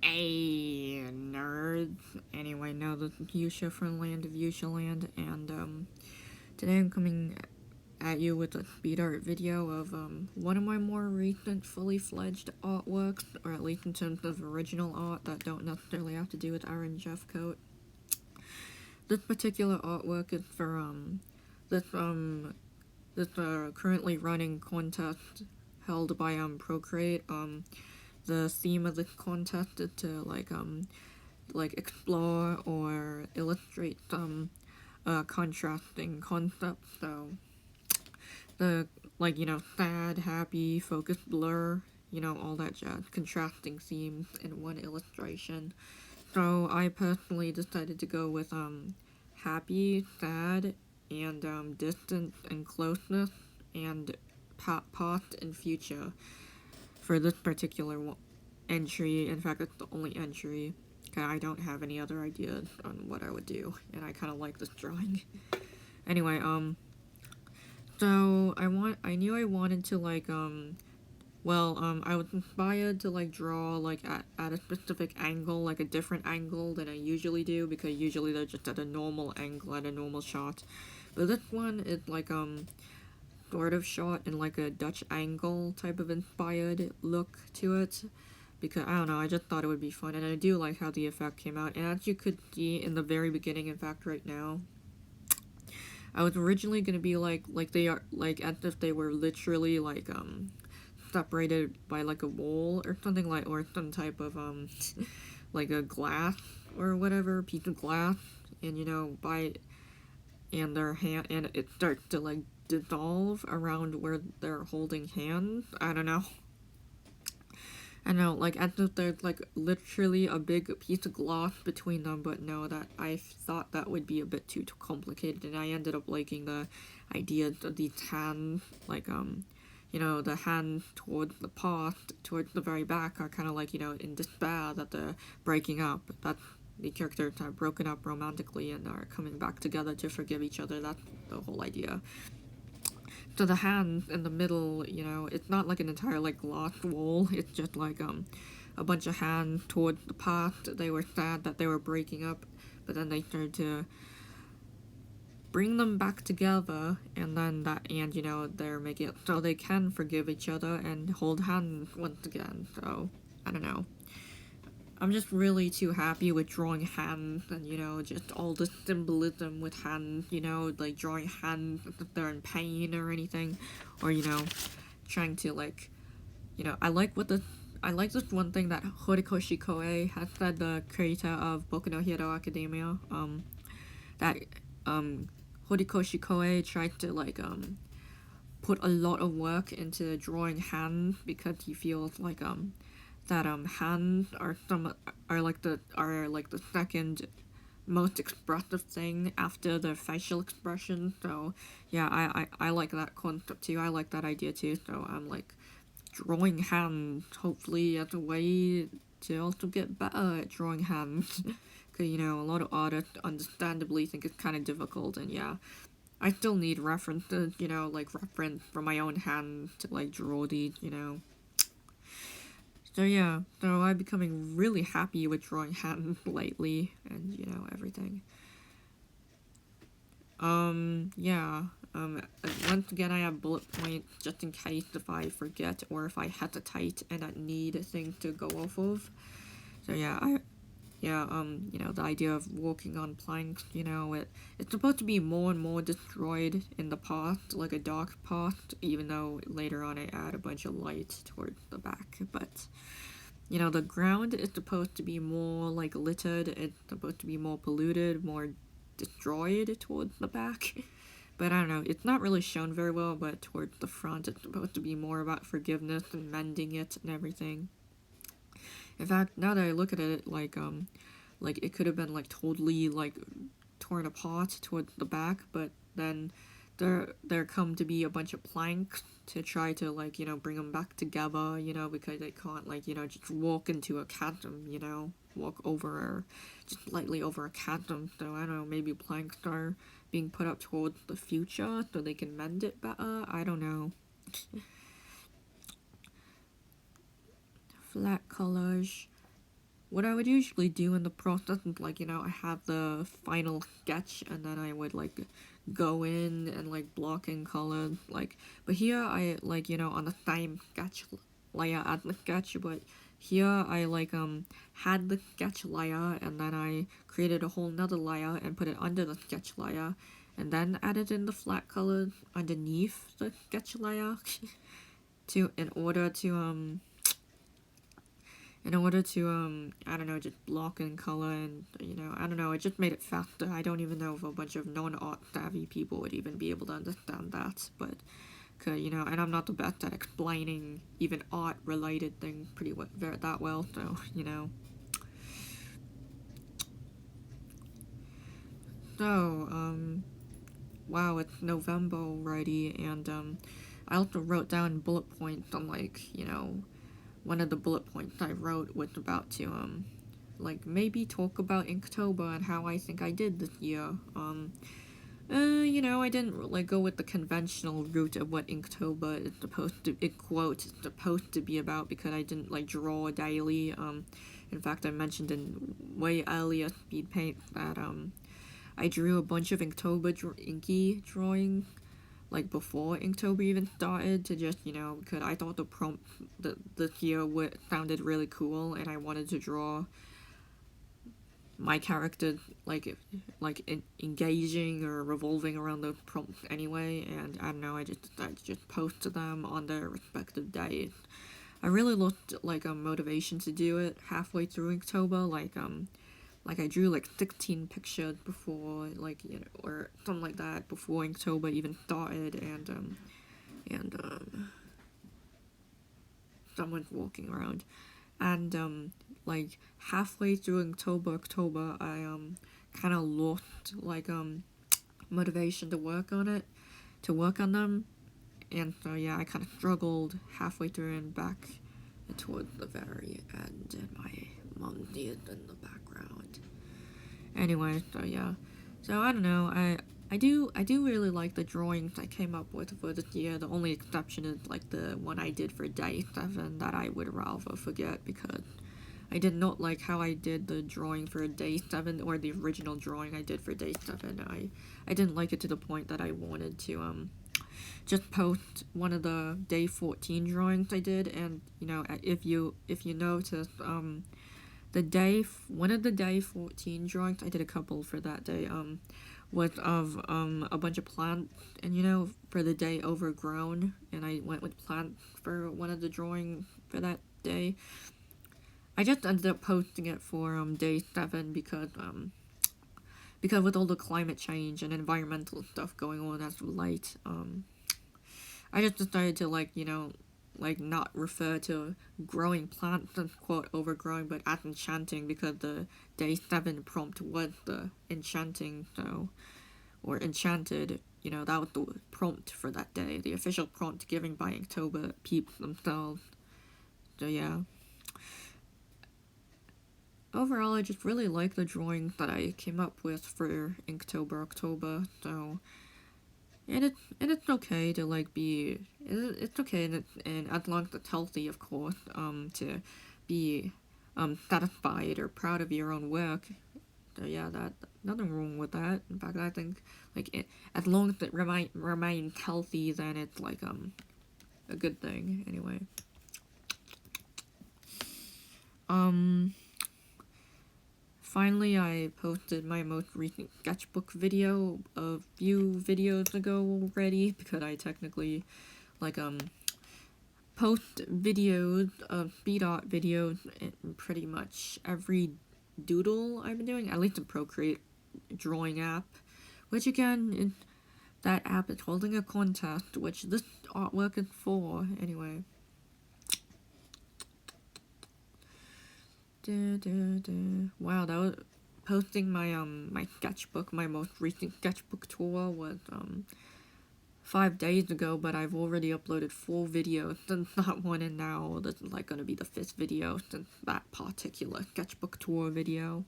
Hey, nerds. Anyway, now this is Yusha from Land of Yusha Land, and today I'm coming at you with a speed art video of one of my more recent fully fledged artworks, or at least in terms of original art that don't necessarily have to do with Aaron Jeffcoat. This particular artwork is for this currently running contest held by Procreate. The theme of this contest is to like explore or illustrate some contrasting concepts. So the sad, happy, focused, blur, all that jazz, contrasting themes in one illustration. So I personally decided to go with happy, sad, and distance and closeness, and past and future for this particular entry. In fact, it's the only entry. I don't have any other ideas on what I would do, and I kind of like this drawing. Anyway, so I knew I wanted to I was inspired to draw at a specific angle, like a different angle than I usually do, because usually they're just at a normal angle, at a normal shot. But this one is sort of shot in a Dutch angle type of inspired look to it, because I don't know, I just thought it would be fun, and I do like how the effect came out. And as you could see in the very beginning, in fact right now, I was originally gonna be like they are, as if they were literally separated by a wall or something, or some type of like a glass or whatever, piece of glass, and their hand, and it starts to dissolve around where they're holding hands. I don't know. I know, as if there's literally a big piece of glass between them, but no, that I thought that would be a bit too complicated, and I ended up liking the ideas of these hands, the hands towards the past, towards the very back, are kind of in despair that they're breaking up. That's the characters are broken up romantically and are coming back together to forgive each other. That's the whole idea. So the hands in the middle, it's not an entire glass wall. It's just a bunch of hands towards the past. They were sad that they were breaking up, but then they started to bring them back together, and then they're making it so they can forgive each other and hold hands once again. So I don't know. I'm just really too happy with drawing hands, and just all the symbolism with hands, drawing hands if they're in pain or anything, or trying to I like this one thing that Horikoshi Koei has said, the creator of Boku no Hero Academia, that Horikoshi Koei tried to put a lot of work into drawing hands, because he feels that hands are the second most expressive thing after the facial expression. So yeah, I like that concept too. I like that idea too. So I'm drawing hands, hopefully, as a way to also get better at drawing hands. Because a lot of artists understandably think it's kind of difficult, and yeah, I still need references, reference from my own hand to draw these, So yeah, so I'm becoming really happy with drawing hands lately, and everything. Once again, I have bullet points just in case if I forget or if I hesitate and I need things to go off of. So yeah, the idea of walking on planks, it's supposed to be more and more destroyed in the past, like a dark past, even though later on I add a bunch of light towards the back. But the ground is supposed to be more littered, it's supposed to be more polluted, more destroyed towards the back. But I don't know, it's not really shown very well, but towards the front it's supposed to be more about forgiveness and mending it and everything. In fact, now that I look at it, it could have been totally torn apart towards the back, but then there come to be a bunch of planks to try to bring them back together, because they can't just walk into a chasm, walk over or just lightly over a chasm. So I don't know, maybe planks are being put up towards the future so they can mend it better. I don't know. Flat colors. what I would usually do in the process is, like, you know, I have the final sketch, and then I would, like, go in and, like, block in color, like, but here I, like, you know, on the same sketch layer as the sketch, but here I, like, had the sketch layer, and then I created a whole nother layer and put it under the sketch layer, and then added in the flat color underneath the sketch layer in order to I don't know, just block in color, and, you know, I don't know, it just made it faster. I don't even know if a bunch of non-art savvy people would even be able to understand that, but, you know, and I'm not the best at explaining even art-related things that well, so, you know. So, wow, it's November already, and, I also wrote down bullet points on, like, you know, one of the bullet points I wrote was about to, like, maybe talk about Inktober and how I think I did this year. You know, I didn't, like, go with the conventional route of what Inktober is supposed to be about, because I didn't, like, draw daily. In fact, I mentioned in way earlier speed paint that, I drew a bunch of Inky drawings, like, before Inktober even started, to just, you know, because I thought the prompt this year sounded really cool, and I wanted to draw my character, like engaging or revolving around the prompts anyway, and I don't know, I just decided to just post to them on their respective days. I really looked, like, a motivation to do it halfway through Inktober, like, I drew, like, 16 pictures before, like, you know, or something like that, before Inktober even started, and someone's walking around. And, like, halfway through October, I, kind of lost, like, motivation to work on them, and so, yeah, I kind of struggled halfway through and back towards the very end, and my mom did in the background. Anyway, so yeah. So I don't know, I do really like the drawings I came up with for this year. The only exception is, like, the one I did for day 7 that I would rather forget, because I did not like how I did the drawing for day 7, or the original drawing I did for day 7. I didn't like it to the point that I wanted to, just post one of the day 14 drawings I did, and, you know, if you notice, one of the day 14 drawings, I did a couple for that day, was of, a bunch of plants, and, you know, for the day overgrown, and I went with plants for one of the drawings for that day. I just ended up posting it for, day 7, because with all the climate change and environmental stuff going on as of late, I just decided to, like, you know, like, not refer to growing plants as, quote, overgrowing, but as enchanting, because the day 7 prompt was the enchanting, so, or enchanted, you know, that was the prompt for that day, the official prompt given by Inktober peeps themselves. So, yeah. Overall, I just really like the drawings that I came up with for October, so, and it's okay to, like, it's okay, and as long as it's healthy, of course, to be, satisfied or proud of your own work. So, yeah, nothing wrong with that. In fact, I think, like, as long as it remains healthy, then it's, like, a good thing, anyway. Finally, I posted my most recent sketchbook video a few videos ago already, because I technically, like, post videos of speed art videos in pretty much every doodle I've been doing, at least the Procreate drawing app, which, again, that app is holding a contest, which this artwork is for, anyway. Wow, that was posting my my sketchbook. My most recent sketchbook tour was 5 days ago, but I've already uploaded 4 videos since that one, and now this is, like, gonna be the 5th video since that particular sketchbook tour video.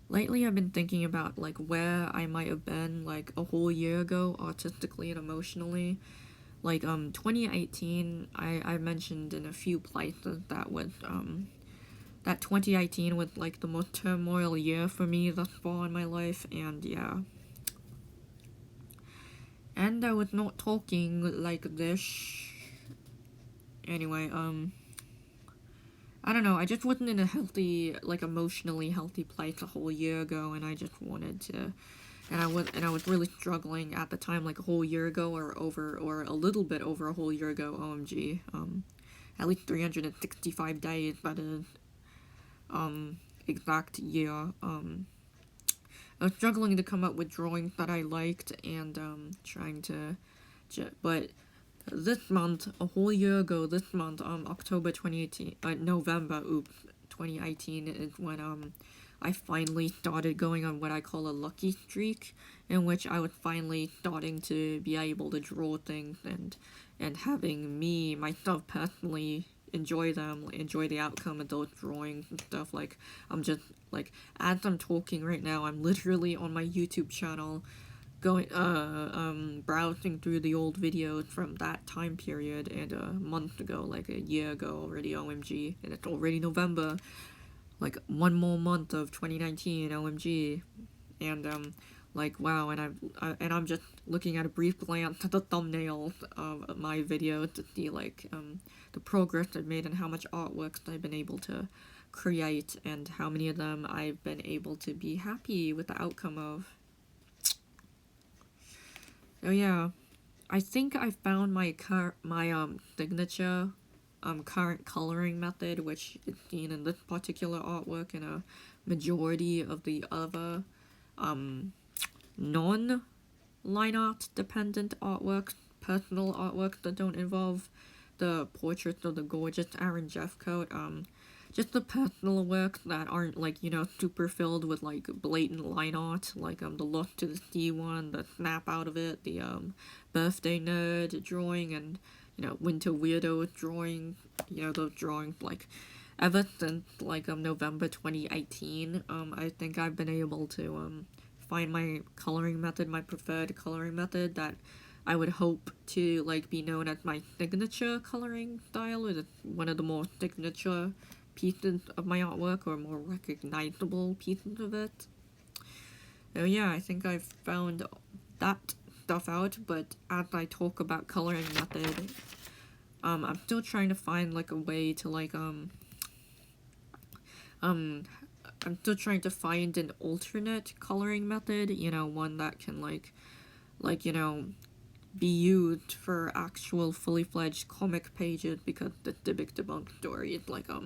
Lately I've been thinking about, like, where I might have been, like, a whole year ago, artistically and emotionally. like 2018, I mentioned in a few places that with that 2018 was like the most turmoil year for me thus far in my life, and yeah. And I was not talking like this. Anyway, I don't know, I just wasn't in a healthy, like emotionally healthy place a whole year ago, and I just wanted to, and I was really struggling at the time, like a whole year ago, or a little bit over a whole year ago, OMG, at least 365 days, that is, exact year, I was struggling to come up with drawings that I liked, and, trying to, but this month, a whole year ago, this month, October 2018, November, 2018 is when, I finally started going on what I call a lucky streak, in which I was finally starting to be able to draw things and having myself personally, enjoy the outcome of those drawings and stuff. Like, I'm just, like, as I'm talking right now, I'm literally on my YouTube channel, browsing through the old videos from that time period, and a month ago, like a year ago already, OMG, and it's already November, like, one more month of 2019, OMG, and, like, wow, and I'm just looking at a brief glance at the thumbnails of my video to see, like, the progress I've made and how much artworks I've been able to create, and how many of them I've been able to be happy with the outcome of. Oh yeah, I think I found my signature current coloring method, which is seen in this particular artwork and a majority of the other non-line art dependent artworks, personal artworks that don't involve the portraits of the gorgeous Aaron Jeffcoat, just the personal works that aren't, like, you know, super filled with, like, blatant line art, like, the Lost to the Sea one, the Snap Out of It, the, Birthday Nerd drawing, and, you know, Winter Weirdo drawing, you know, those drawings, like, ever since, like, November 2018, I think I've been able to, find my coloring method, my preferred coloring method, that I would hope to, like, be known as my signature coloring style, or one of the more signature pieces of my artwork, or more recognizable pieces of it. So yeah, I think I've found that stuff out, but as I talk about coloring method, I'm still trying to find, like, a way to, like, I'm still trying to find an alternate coloring method, you know, one that can, like, you know, be used for actual fully fledged comic pages, because the Debunked story is, like, a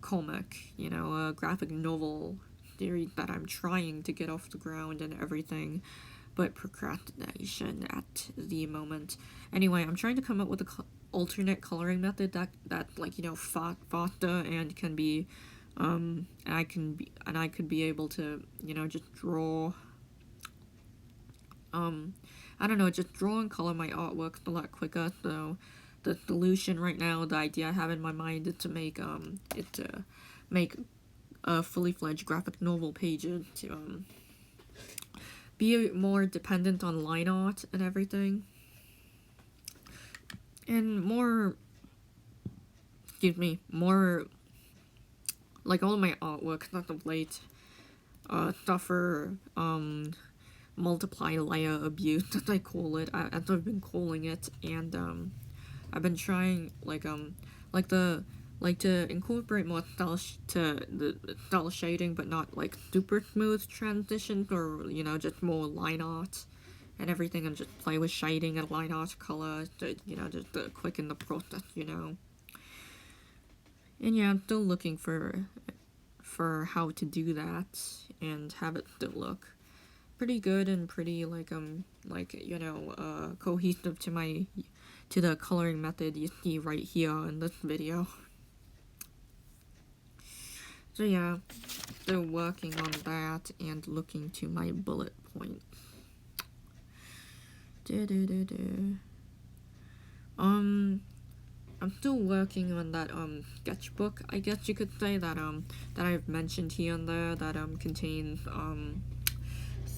comic, you know, a graphic novel series that I'm trying to get off the ground and everything, but procrastination at the moment. Anyway, I'm trying to come up with a alternate coloring method that like, you know, faster and can be, and I could be able to, you know, just draw, I don't know, just draw and color my artwork a lot quicker. So the solution right now, the idea I have in my mind, is to make a fully fledged graphic novel pages to be more dependent on line art and everything, and more like all of my artwork as of late suffer multiply layer abuse, as I call it, as I've been calling it, and I've been trying to incorporate more style shading, but not like super smooth transitions, or, you know, just more line art and everything, and just play with shading and line art color to, you know, just to quicken the process, you know. And yeah, I'm still looking for how to do that and have it still look pretty good and pretty like you know, cohesive to the coloring method you see right here in this video. So yeah, still working on that and looking to my bullet points. I'm still working on that sketchbook, I guess you could say, that I've mentioned here and there, that contains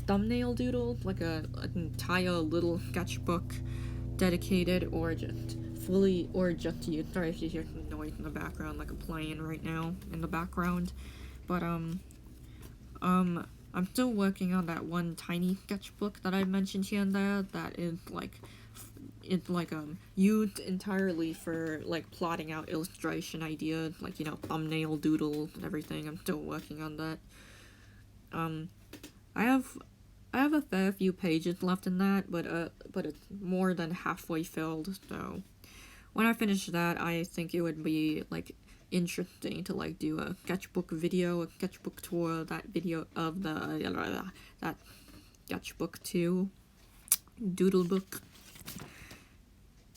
thumbnail doodles, like an entire little sketchbook dedicated or just fully, or just use. Sorry if you hear some noise in the background, like a plane right now in the background. But I'm still working on that one tiny sketchbook that I mentioned here and there. That is like, it's like used entirely for like plotting out illustration ideas, like, you know, thumbnail doodles and everything. I'm still working on that. I have a fair few pages left in that, but it's more than halfway filled. So when I finish that, I think it would be like interesting to like do a sketchbook video, a sketchbook tour, that video of that sketchbook too, doodle book.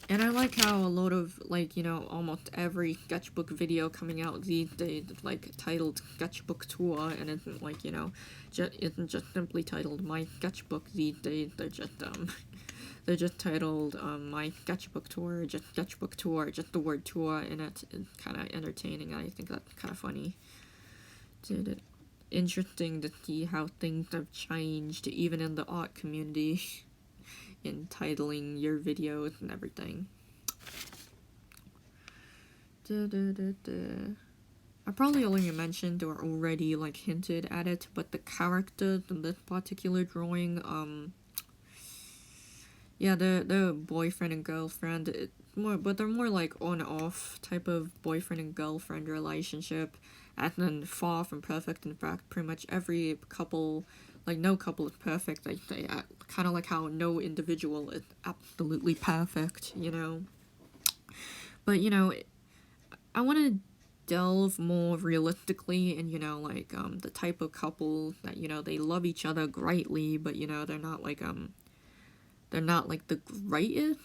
And I like how a lot of, like, you know, almost every sketchbook video coming out these days is, like, titled Sketchbook Tour, and isn't, like, you know, isn't just simply titled My Sketchbook these days. They're just titled, My Sketchbook Tour, just Sketchbook Tour, just the word tour in it is kind of entertaining. I think that's kind of funny. Interesting to see how things have changed, even in the art community. In titling your videos and everything. I probably already mentioned or already like hinted at it, but the characters in this particular drawing, yeah, they're boyfriend and girlfriend. But they're more like on-off type of boyfriend and girlfriend relationship, and then far from perfect. In fact, pretty much every couple, like no couple is perfect. I say, kind of like how no individual is absolutely perfect, you know. But you know, I want to delve more realistically in, you know, like the type of couple that, you know, they love each other greatly, but you know they're not like the greatest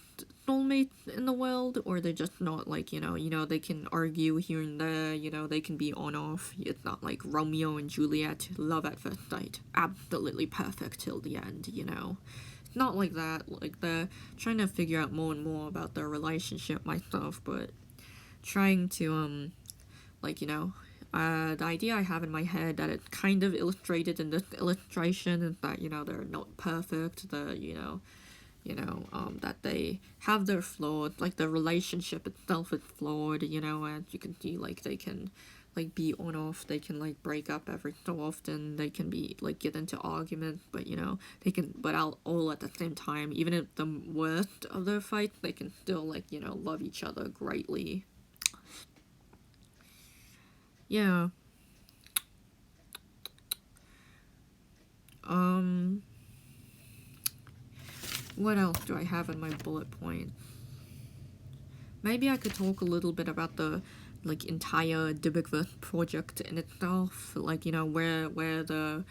soulmates in the world, or they're just not like, you know, they can argue here and there, you know, they can be on off. It's not like Romeo and Juliet, love at first sight, absolutely perfect till the end, you know. It's not like that. Like, they're trying to figure out more and more about their relationship myself, but trying to, like, you know, the idea I have in my head that it's kind of illustrated in this illustration is that, you know, they're not perfect, that they have their flaws, like the relationship itself is flawed, you know, and you can see, like, they can, like, be on off, they can, like, break up every so often, they can be, like, get into arguments, but, you know, they can, but all at the same time, even at the worst of their fights, they can still, like, you know, love each other greatly. Yeah. What else do I have in my bullet point? Maybe I could talk a little bit about the, like, entire Dybbuk project in itself, like, you know, where the,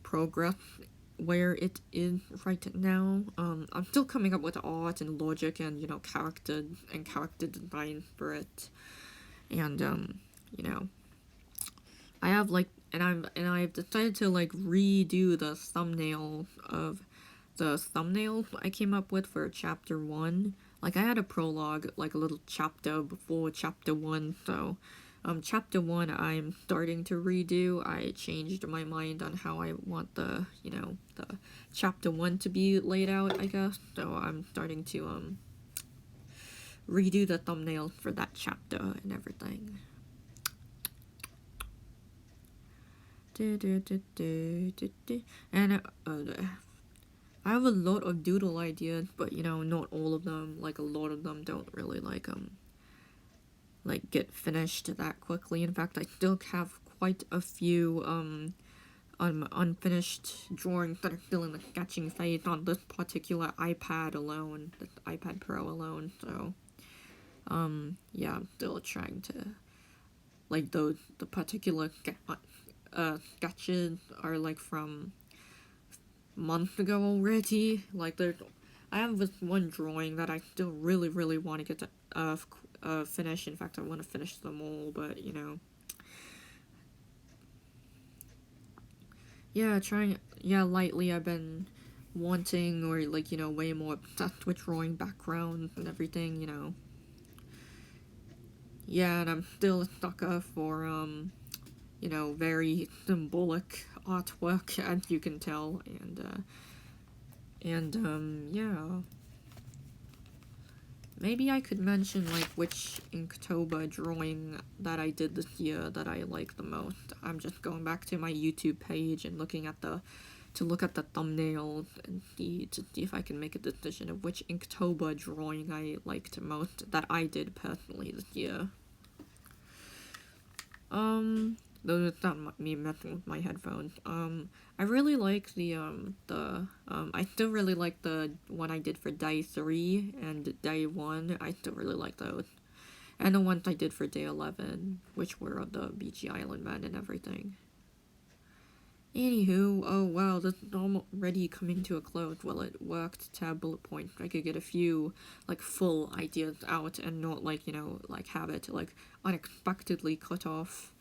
progress, where it is right now. I'm still coming up with art and logic and, you know, character design for it. And, you know, I have, like, I've decided to, like, redo the thumbnail I came up with for chapter 1. Like, I had a prologue, like a little chapter before chapter 1, so, chapter 1 I'm starting to redo. I changed my mind on how I want the, you know, the chapter 1 to be laid out, I guess, so I'm starting to, redo the thumbnail for that chapter and everything. And, I have a lot of doodle ideas, but, you know, not all of them, like, a lot of them don't really, like, get finished that quickly. In fact, I still have quite a few, unfinished drawings that are still in the sketching phase on this particular iPad alone, this iPad Pro alone, so, yeah, I'm still trying to, like, the particular, sketches are, like, from months ago already. Like, I have this one drawing that I still really, really want to get to, finish. In fact, I want to finish them all, but, you know. Yeah, lately I've been wanting, or, like, you know, way more obsessed with drawing backgrounds and everything, you know. Yeah, and I'm still a sucker for, you know, very symbolic artwork, as you can tell, and yeah. maybe I could mention, like, which Inktober drawing that I did this year that I like the most. I'm just going back to my YouTube page and looking at the thumbnail and to see if I can make a decision of which Inktober drawing I liked most that I did personally this year. Though it's not me messing with my headphones. I really like I still really like the one I did for day 3 and day 1. I still really like those. And the ones I did for day 11, which were of the Beachy Island man and everything. Anywho, oh wow, this is already coming to a close. Well, it worked to have bullet points. I could get a few, like, full ideas out and not, like, you know, like, have it, like, unexpectedly cut off,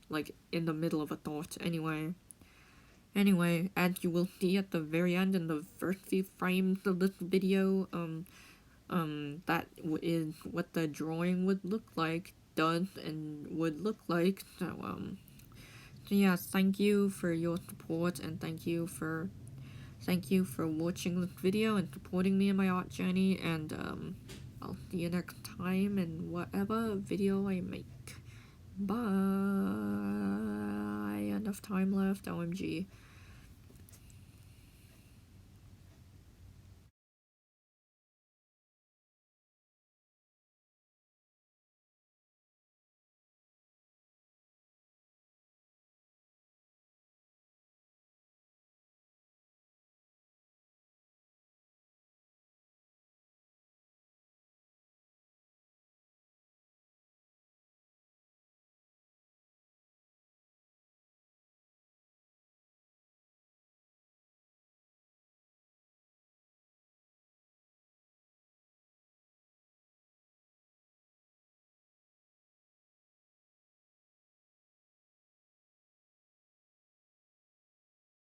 like, in the middle of a thought. Anyway, as you will see at the very end in the first few frames of this video, that is what the drawing would look like, would look like, so yeah, thank you for your support, and thank you for watching this video and supporting me in my art journey, and I'll see you next time in whatever video I make. Bye. Enough time left, OMG.